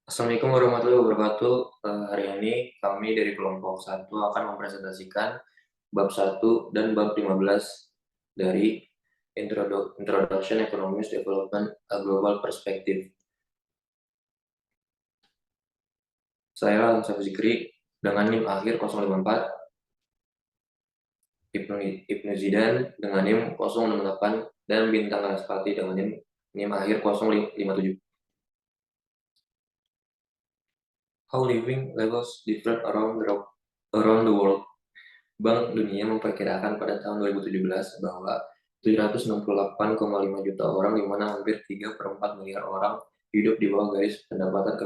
Assalamualaikum warahmatullahi wabarakatuh. Hari ini kami dari kelompok satu akan mempresentasikan bab satu dan bab 15 dari Introduction Economics Development a Global Perspective. Saya Hamzah Fikri dengan NIM akhir 054, Ibnu Zidan dengan NIM 068, dan Bintang Raspati dengan NIM akhir 057. How living levels differ around the world. Bank Dunia memperkirakan pada tahun 2017 bahwa 768,5 juta orang, di mana hampir 3/4 miliar orang hidup di bawah garis pendapatan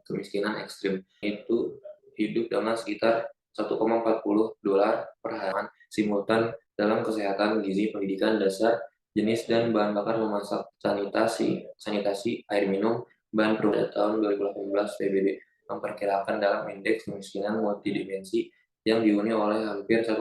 kemiskinan ekstrim. Itu hidup dengan sekitar 1,40 dolar per hari simultan dalam kesehatan, gizi, pendidikan dasar, jenis dan bahan bakar memasak, sanitasi, air minum, bahan pada tahun 2018 PBB memperkirakan dalam indeks kemiskinan multidimensi yang dihuni oleh hampir 1,3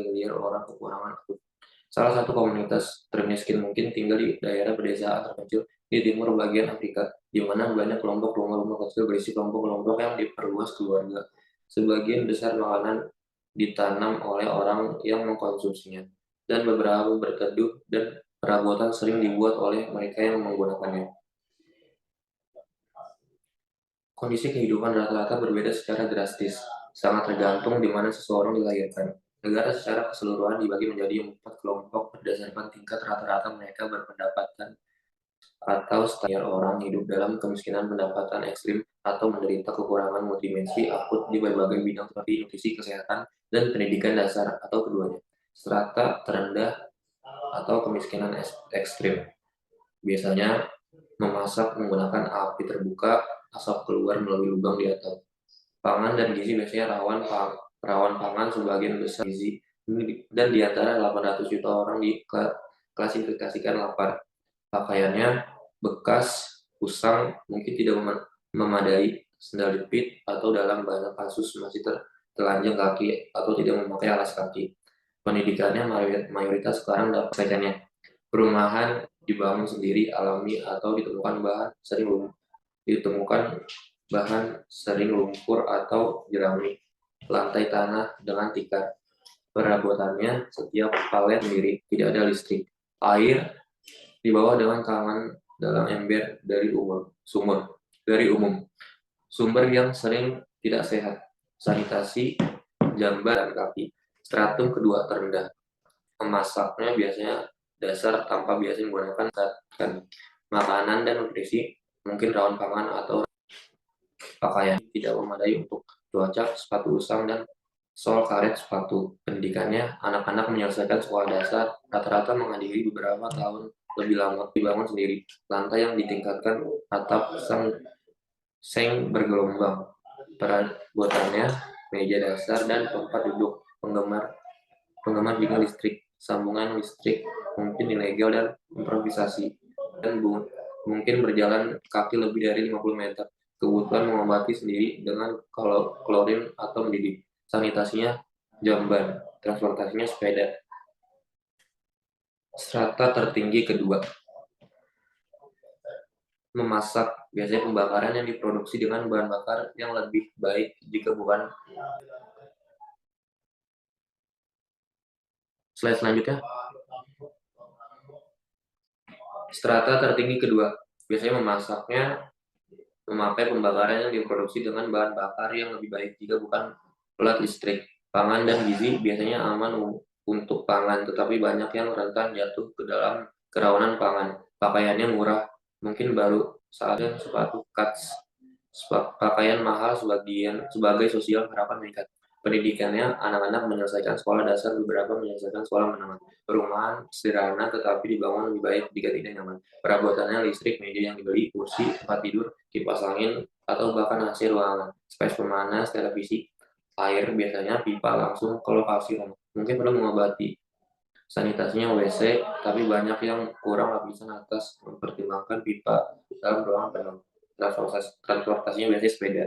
miliar orang kekurangan akut. Salah satu komunitas termiskin mungkin tinggal di daerah pedesaan terpencil di timur bagian Afrika, di mana banyak kelompok rumah-rumah kecil berisi kelompok-kelompok yang diperluas keluarga. Sebagian besar makanan ditanam oleh orang yang mengkonsumsinya, dan beberapa berteduh dan perabotan sering dibuat oleh mereka yang menggunakannya. Kondisi kehidupan rata-rata berbeda secara drastis, sangat tergantung di mana seseorang dilahirkan. Negara secara keseluruhan dibagi menjadi 4 kelompok berdasarkan tingkat rata-rata mereka berpendapatan atau standar orang hidup dalam kemiskinan pendapatan ekstrim atau menderita kekurangan multidimensi akut di berbagai bidang seperti nutrisi, kesehatan, dan pendidikan dasar atau keduanya. Strata terendah atau kemiskinan ekstrim biasanya memasak menggunakan api terbuka, asap keluar melalui lubang di atap. Pangan dan gizi biasanya rawan pangan sebagian besar gizi, dan di antara 800 juta orang diklasifikasikan lapar. Pakaiannya bekas, usang, mungkin tidak memadai, sendal jepit, atau dalam banyak kasus masih telanjang kaki atau tidak memakai alas kaki. Pendidikannya mayoritas sekarang dapat bacanya. Perumahan dibangun sendiri alami atau ditemukan bahan sering lumpur atau jerami. Lantai tanah dengan tikar. Perabotannya setiap palet sendiri, tidak ada listrik. Air di bawah dengan tangan dalam ember dari umum. Sumber yang sering tidak sehat. Sanitasi, jamban dan kaki. Stratum kedua terendah. Memasaknya biasanya dasar tanpa biasa menggunakan makanan dan nutrisi, mungkin rawan pangan atau pakaian tidak memadai untuk cuaca, sepatu usang, dan sol karet sepatu. Pendidikannya, anak-anak menyelesaikan sekolah dasar, rata-rata menghadiri beberapa tahun lebih lama, dibangun sendiri. Lantai yang ditingkatkan, atap seng bergelombang. Perabotannya, meja dasar dan tempat duduk. Penggemar juga listrik, sambungan listrik mungkin ilegal dan improvisasi, dan mungkin berjalan kaki lebih dari 50 meter. Kebutuhan mengobati sendiri dengan klorin atau mendidih. Sanitasinya jamban, transportasinya sepeda. Strata tertinggi kedua. Memasak, biasanya pembakaran yang diproduksi dengan bahan bakar yang lebih baik jika bukan. Slide selanjutnya. Strata tertinggi kedua, biasanya memakai pembakaran yang diproduksi dengan bahan bakar yang lebih baik jika bukan pelat listrik. Pangan dan gizi biasanya aman untuk pangan, tetapi banyak yang rentan jatuh ke dalam kerawanan pangan. Pakaiannya murah, mungkin baru saatnya sepatu kats. Pakaian mahal sebagai sosial harapan meningkat. Pendidikannya, anak-anak menyelesaikan sekolah dasar, beberapa menyelesaikan sekolah menengah. Perumahan sederhana tetapi dibangun lebih baik jika tidak nyaman. Perabotannya listrik, meja yang dibeli, kursi, tempat tidur, kipas angin, atau bahkan AC ruangan, spice pemanas, televisi, air biasanya pipa langsung ke lokasi rumah. Mungkin perlu mengobati. Sanitasinya WC, tapi banyak yang kurang lapisan atas mempertimbangkan pipa dalam ruangan penuh. Transportasinya biasanya sepeda.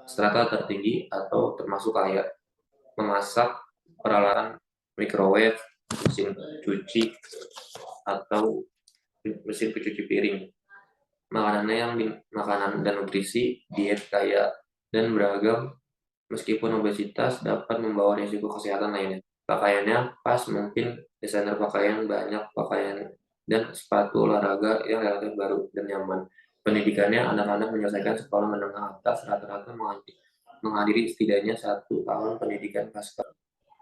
Strata tertinggi atau termasuk kaya. Memasak, peralatan microwave, mesin cuci, atau mesin pencuci piring. makanan dan nutrisi, diet kaya dan beragam, meskipun obesitas dapat membawa risiko kesehatan lainnya. Pakaiannya pas, mungkin desainer pakaian, banyak pakaian, dan sepatu olahraga yang relatif baru dan nyaman. Pendidikannya, anak-anak menyelesaikan sekolah menengah atas rata-rata menghadiri setidaknya 1 tahun pendidikan pasca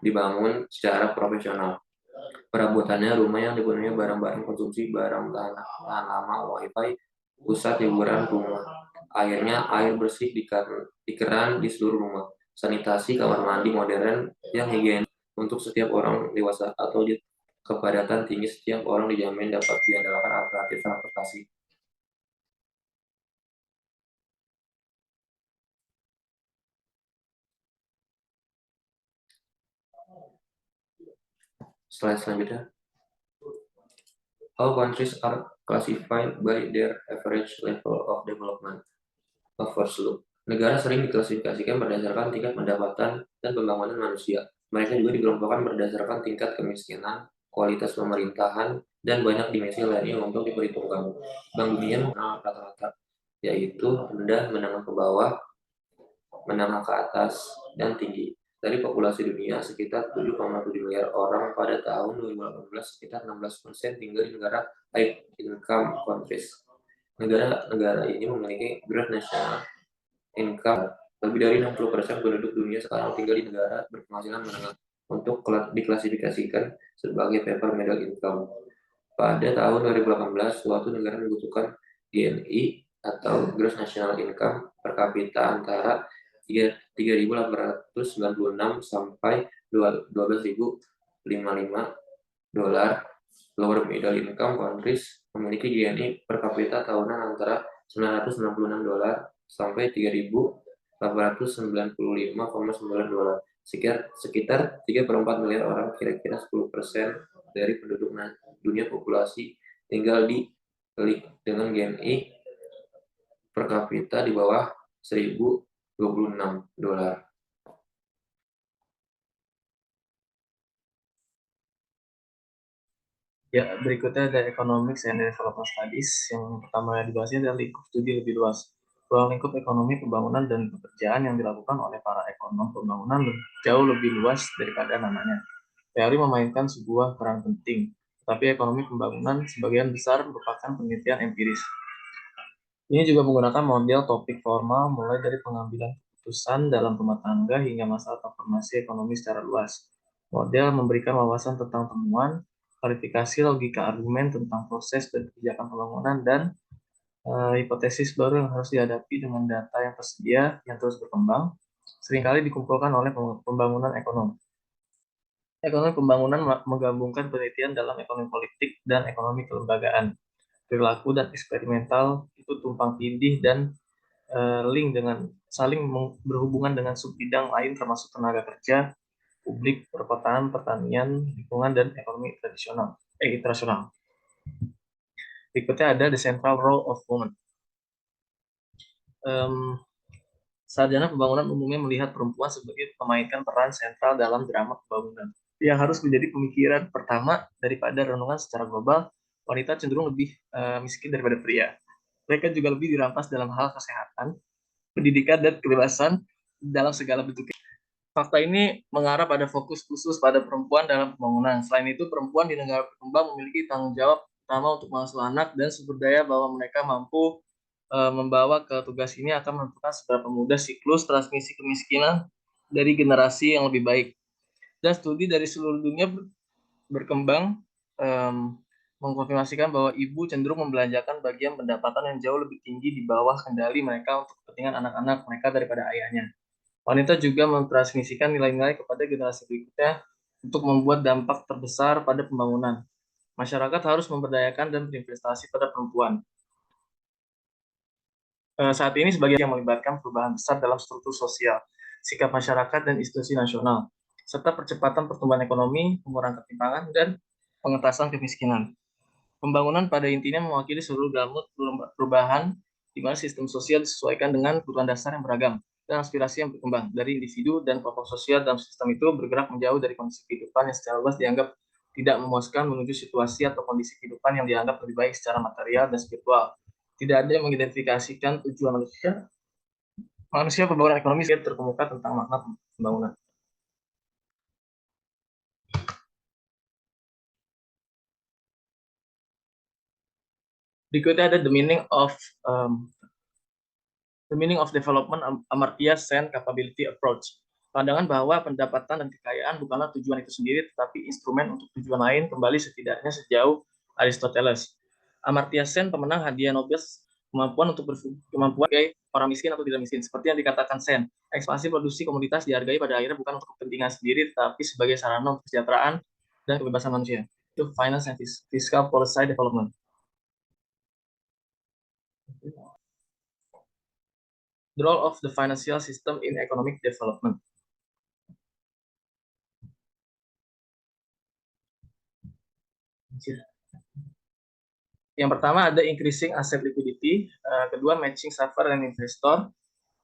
dibangun secara profesional. Perabotannya, rumah yang dipenuhi barang-barang konsumsi, barang tahan lama, wifi, pusat hiburan rumah. Airnya air bersih di keran di seluruh rumah. Sanitasi kamar mandi modern yang higienis untuk setiap orang dewasa atau di kepadatan tinggi, setiap orang dijamin dapat diandalkan alternatif transportasi. Slide selanjutnya. All countries are classified by their average level of development. Overview. Negara sering diklasifikasikan berdasarkan tingkat pendapatan dan pembangunan manusia. Mereka juga dikelompokkan berdasarkan tingkat kemiskinan, kualitas pemerintahan, dan banyak dimensi lainnya untuk diperhitungkan. Bank Dunia mengenal rata-rata, yaitu rendah, menengah ke bawah, menengah ke atas, dan tinggi. Dari populasi dunia, sekitar 7,7 miliar orang pada tahun 2018, sekitar 16% tinggal di negara high income countries. Negara-negara ini memiliki gross national income. Lebih dari 60% penduduk dunia sekarang tinggal di negara berpenghasilan menengah, untuk diklasifikasikan sebagai paper middle income. Pada tahun 2018, suatu negara membutuhkan GNI atau Gross National Income per kapita antara 3.896 sampai 12.055 dolar. Lower middle income countries memiliki GNI per kapita tahunan antara 966 dolar sampai 3.895,9 dolar. Sekitar 3/4 miliar orang, kira-kira 10% dari penduduk dunia populasi, tinggal di dengan GNI per kapita di bawah 1.026 dolar. Ya, berikutnya ada Economics and Development Studies. Yang pertama dibahasnya adalah lingkup studi lebih luas. Ruang lingkup ekonomi, pembangunan, dan pekerjaan yang dilakukan oleh para ekonom pembangunan jauh lebih luas daripada namanya. Teori memainkan sebuah peran penting, tapi ekonomi pembangunan sebagian besar merupakan penelitian empiris. Ini juga menggunakan model topik formal mulai dari pengambilan keputusan dalam rumah tangga hingga masalah transformasi ekonomi secara luas. Model memberikan wawasan tentang temuan, klarifikasi logika argumen tentang proses dan kebijakan pembangunan, dan hipotesis baru yang harus dihadapi dengan data yang tersedia yang terus berkembang, seringkali dikumpulkan oleh pembangunan ekonomi. Ekonomi pembangunan menggabungkan penelitian dalam ekonomi politik dan ekonomi kelembagaan. Perilaku dan eksperimental itu tumpang tindih dan link dengan saling berhubungan dengan subbidang lain termasuk tenaga kerja, publik, perkotaan, pertanian, lingkungan, dan ekonomi internasional. Berikutnya ada the central role of women. Sarjana pembangunan umumnya melihat perempuan sebagai memainkan peran sentral dalam drama pembangunan yang harus menjadi pemikiran pertama daripada renungan secara global. Wanita cenderung lebih miskin daripada pria. Mereka juga lebih dirampas dalam hal kesehatan, pendidikan, dan kebebasan dalam segala bentuknya. Fakta ini mengarah pada fokus khusus pada perempuan dalam pembangunan. Selain itu, perempuan di negara berkembang memiliki tanggung jawab utama untuk mengasuh anak, dan sumber daya bahwa mereka mampu membawa ke tugas ini akan menentukan seberapa mudah siklus transmisi kemiskinan dari generasi yang lebih baik. Dan studi dari seluruh dunia berkembang mengkonfirmasikan bahwa ibu cenderung membelanjakan bagian pendapatan yang jauh lebih tinggi di bawah kendali mereka untuk kepentingan anak-anak mereka daripada ayahnya. Wanita juga mentransmisikan nilai-nilai kepada generasi berikutnya untuk membuat dampak terbesar pada pembangunan. Masyarakat harus memberdayakan dan berinvestasi pada perempuan. Saat ini sebagai yang melibatkan perubahan besar dalam struktur sosial, sikap masyarakat dan institusi nasional, serta percepatan pertumbuhan ekonomi, pengurangan ketimpangan, dan pengentasan kemiskinan. Pembangunan pada intinya mewakili seluruh gamut perubahan di mana sistem sosial disesuaikan dengan kebutuhan dasar yang beragam dan aspirasi yang berkembang dari individu dan kelompok sosial dalam sistem itu bergerak menjauh dari kondisi kehidupan yang secara luas dianggap tidak memuaskan menuju situasi atau kondisi kehidupan yang dianggap lebih baik secara material dan spiritual. Tidak ada yang mengidentifikasikan tujuan manusia pembangunan ekonomi terkemuka tentang makna pembangunan. Berikutnya ada the meaning of development, Amartya Sen capability approach. Pandangan bahwa pendapatan dan kekayaan bukanlah tujuan itu sendiri, tetapi instrumen untuk tujuan lain, kembali setidaknya sejauh Aristoteles. Amartya Sen, pemenang hadiah Nobel, kemampuan sebagai orang miskin atau tidak miskin. Seperti yang dikatakan Sen, ekspansi produksi komoditas dihargai pada akhirnya bukan untuk kepentingan sendiri, tetapi sebagai sarana untuk kesejahteraan dan kebebasan manusia. Itu finance and fiscal policy development. The role of the financial system in economic development. Yang pertama ada increasing asset liquidity, kedua matching saver and investor,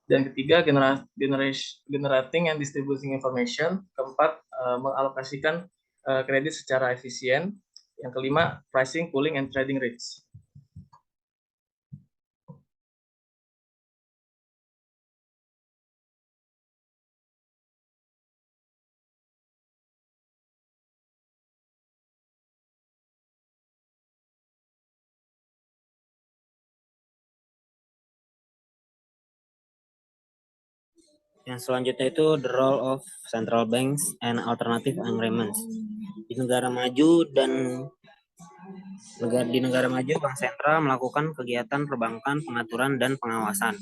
dan ketiga generating and distributing information, keempat mengalokasikan kredit secara efisien, yang kelima pricing, pooling, and trading rates. Yang selanjutnya itu the role of central banks and alternative agreements. Di negara maju, bank sentral melakukan kegiatan perbankan, pengaturan, dan pengawasan.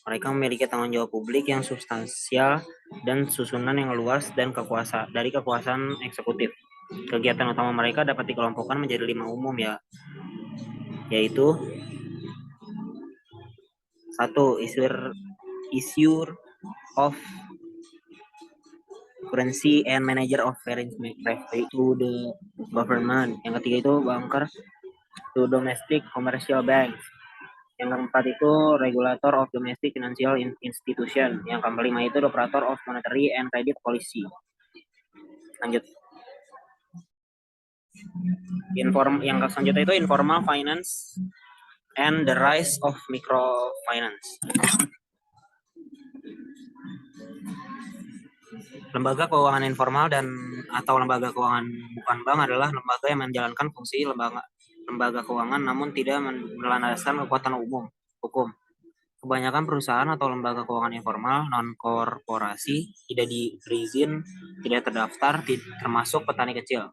Mereka memiliki tanggung jawab publik yang substansial dan susunan yang luas dan dari kekuasaan eksekutif. Kegiatan utama mereka dapat dikelompokkan menjadi 5 umum, yaitu 1. Issue of currency and manager of foreign revenue to the government. Yang ketiga itu banker to domestic commercial banks. Yang keempat itu regulator of domestic financial institution. Yang kelima itu operator of monetary and credit policy. Lanjut. Yang selanjutnya itu informal finance and the rise of microfinance. Lembaga keuangan informal atau lembaga keuangan bukan bank adalah lembaga yang menjalankan fungsi lembaga keuangan namun tidak melandaskan kekuatan hukum. Kebanyakan perusahaan atau lembaga keuangan informal non-korporasi tidak berizin, tidak terdaftar, termasuk petani kecil.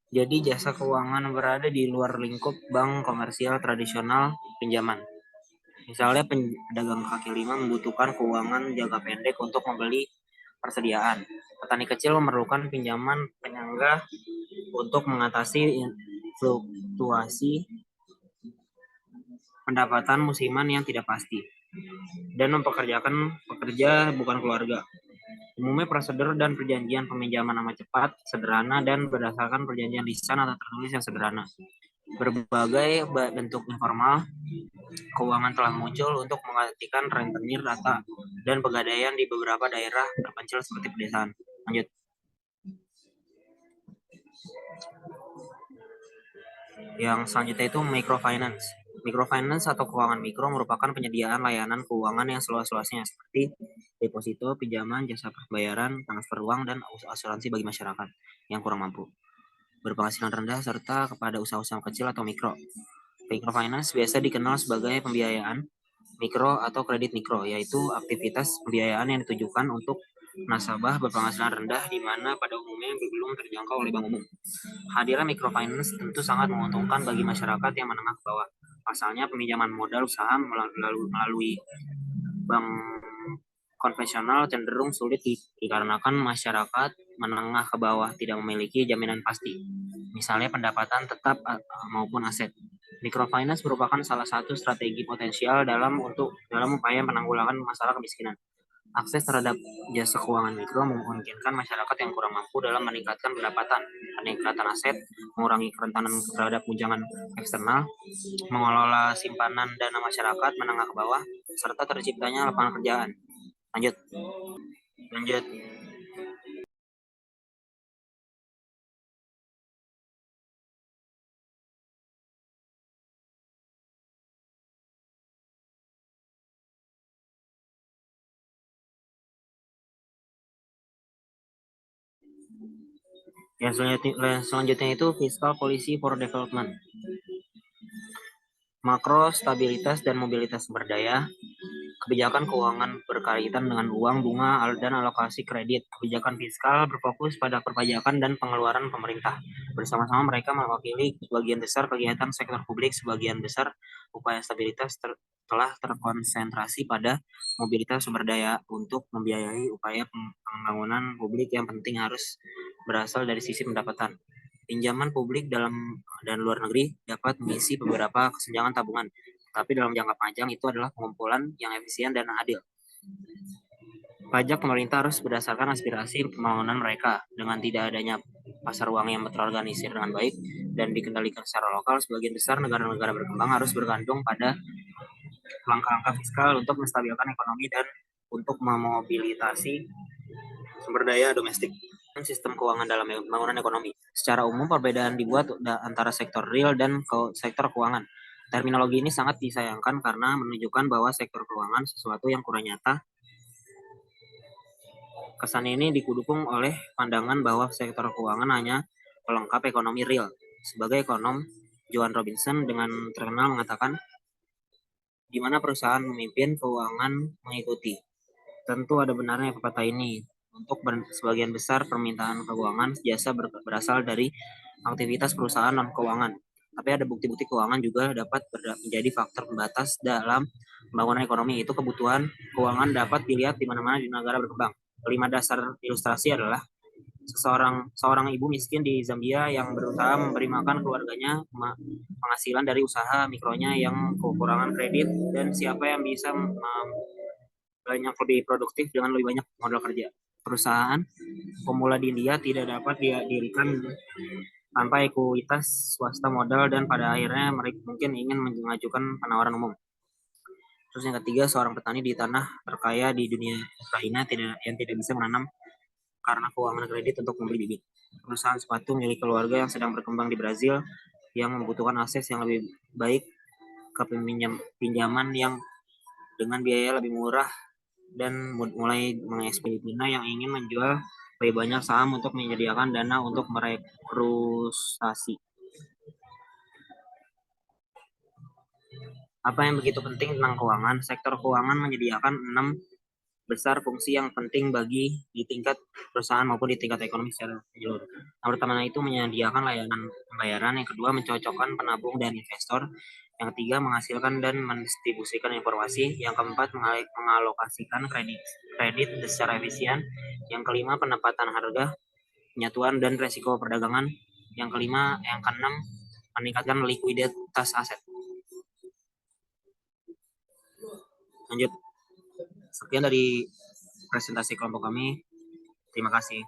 Jadi jasa keuangan berada di luar lingkup bank komersial tradisional pinjaman. Misalnya pedagang kaki lima membutuhkan keuangan jangka pendek untuk membeli persediaan. Petani kecil memerlukan pinjaman penyangga untuk mengatasi fluktuasi pendapatan musiman yang tidak pasti dan mempekerjakan pekerja bukan keluarga. Umumnya prosedur dan perjanjian peminjaman amat cepat, sederhana, dan berdasarkan perjanjian lisan atau tertulis yang sederhana. Berbagai bentuk informal keuangan telah muncul untuk menggantikan rentenir, data, dan pegadaian di beberapa daerah terpencil seperti pedesaan. Lanjut. Yang selanjutnya itu microfinance. Microfinance atau keuangan mikro merupakan penyediaan layanan keuangan yang seluas-luasnya seperti deposito, pinjaman, jasa pembayaran, transfer uang, dan asuransi bagi masyarakat yang kurang mampu, berpenghasilan rendah, serta kepada usaha-usaha kecil atau mikro. Microfinance biasa dikenal sebagai pembiayaan mikro atau kredit mikro, yaitu aktivitas pembiayaan yang ditujukan untuk nasabah berpenghasilan rendah di mana pada umumnya belum terjangkau oleh bank umum. Hadirnya microfinance tentu sangat menguntungkan bagi masyarakat yang menengah ke bawah. Pasalnya peminjaman modal usaha melalui bank konvensional cenderung sulit dikarenakan masyarakat menengah ke bawah tidak memiliki jaminan pasti, misalnya pendapatan tetap maupun aset. Microfinance merupakan salah satu strategi potensial dalam upaya penanggulangan masalah kemiskinan. Akses terhadap jasa keuangan mikro memungkinkan masyarakat yang kurang mampu dalam meningkatkan pendapatan, peningkatan aset, mengurangi kerentanan terhadap guncangan eksternal, mengelola simpanan dana masyarakat menengah ke bawah, serta terciptanya lapangan pekerjaan. Lanjut. Yang selanjutnya itu fiscal policy for development. Makro, stabilitas, dan mobilitas sumber daya. Kebijakan keuangan berkaitan dengan uang, bunga, dan alokasi kredit. Kebijakan fiskal berfokus pada perpajakan dan pengeluaran pemerintah. Bersama-sama mereka mewakili sebagian besar kegiatan sektor publik. Sebagian besar upaya stabilitas telah terkonsentrasi pada mobilitas sumber daya untuk membiayai upaya pembangunan publik yang penting harus berasal dari sisi pendapatan. Pinjaman publik dalam dan luar negeri dapat mengisi beberapa kesenjangan tabungan, tapi dalam jangka panjang itu adalah pengumpulan yang efisien dan adil. Pajak pemerintah harus berdasarkan aspirasi pembangunan mereka. Dengan tidak adanya pasar uang yang terorganisir dengan baik dan dikendalikan secara lokal, sebagian besar negara-negara berkembang harus bergantung pada langkah-langkah fiskal untuk menstabilkan ekonomi dan untuk memobilisasi sumber daya domestik. Sistem keuangan dalam pembangunan ekonomi. Secara umum, perbedaan dibuat antara sektor real dan sektor keuangan. Terminologi ini sangat disayangkan karena menunjukkan bahwa sektor keuangan sesuatu yang kurang nyata. Kesan ini didukung oleh pandangan bahwa sektor keuangan hanya pelengkap ekonomi real. Sebagai ekonom, Joan Robinson dengan terkenal mengatakan, di mana perusahaan memimpin, keuangan mengikuti. Tentu ada benarnya pepatah ini. Untuk sebagian besar permintaan keuangan jasa berasal dari aktivitas perusahaan non-keuangan. Tapi ada bukti-bukti keuangan juga dapat menjadi faktor pembatas dalam pembangunan ekonomi. Itu kebutuhan keuangan dapat dilihat di mana-mana di negara berkembang. 5 dasar ilustrasi adalah seorang ibu miskin di Zambia yang berusaha memberi makan keluarganya, penghasilan dari usaha mikronya yang kekurangan kredit, dan siapa yang bisa banyak lebih produktif dengan lebih banyak modal kerja. Perusahaan pemula di India tidak dapat didirikan tanpa ekuitas swasta modal dan pada akhirnya mereka mungkin ingin mengajukan penawaran umum. Terus yang ketiga, seorang petani di tanah terkaya di dunia Ukraina yang tidak bisa menanam karena keuangan kredit untuk membeli bibit. Perusahaan sepatu milik keluarga yang sedang berkembang di Brazil yang membutuhkan akses yang lebih baik ke pinjaman yang dengan biaya lebih murah dan mulai mengekspansi yang ingin menjual lebih banyak saham untuk menyediakan dana untuk merekrutasi. Apa yang begitu penting tentang keuangan? Sektor keuangan menyediakan 6 besar fungsi yang penting bagi di tingkat perusahaan maupun di tingkat ekonomi secara menyeluruh. Yang pertama itu menyediakan layanan pembayaran, yang kedua mencocokkan penabung dan investor, yang ketiga menghasilkan dan mendistribusikan informasi, yang keempat mengalokasikan kredit secara efisien, yang kelima penempatan harga, penyatuan dan resiko perdagangan, yang keenam meningkatkan likuiditas aset. Lanjut. Sekian dari presentasi kelompok kami. Terima kasih.